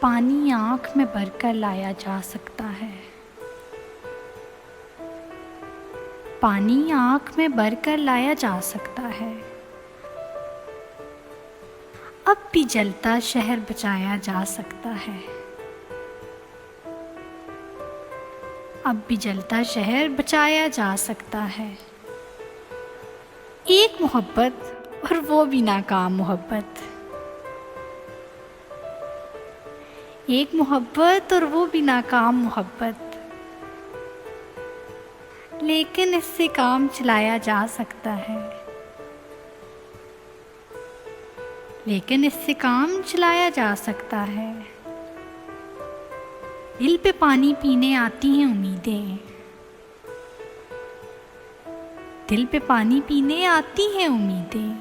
पानी आँख में भरकर लाया जा सकता है। पानी आँख में भरकर लाया जा सकता है। अब भी जलता शहर बचाया जा सकता है। अब भी जलता शहर बचाया जा सकता है। एक मोहब्बत और वो भी नाकाम मोहब्बत। एक मोहब्बत और वो भी नाकाम मोहब्बत। लेकिन इससे काम चलाया जा सकता है। लेकिन इससे काम चलाया जा सकता है। दिल पे पानी पीने आती हैं उम्मीदें। दिल पे पानी पीने आती हैं उम्मीदें।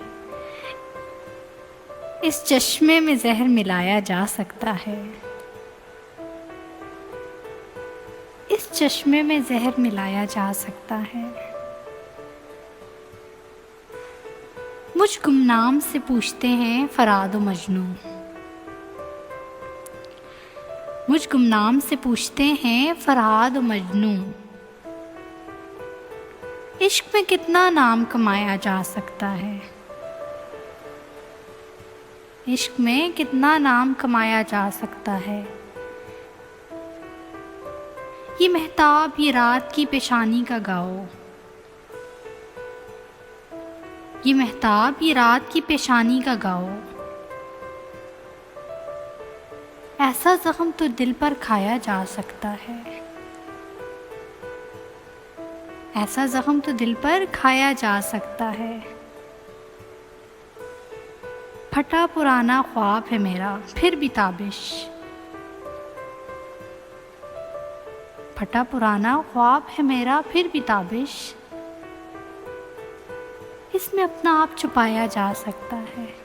इस चश्मे में जहर मिलाया जा सकता है। इस चश्मे में जहर मिलाया जा सकता है। मुझ गुमनाम से पूछते हैं फराद व मजनू। मुझ गुमनाम से पूछते हैं फराद व मजनू। इश्क में कितना नाम कमाया जा सकता है। इश्क में कितना नाम कमाया जा सकता है। ये महताब ये रात की पेशानी का गाओ। ये महताब ये रात की पेशानी का गाओ। ऐसा जख्म तो दिल पर खाया जा सकता है। ऐसा जख्म तो दिल पर खाया जा सकता है। फटा पुराना ख्वाब है मेरा फिर भी ताबिश। फटा पुराना ख्वाब है मेरा फिर भी ताबिश। इसमें अपना आप छुपाया जा सकता है।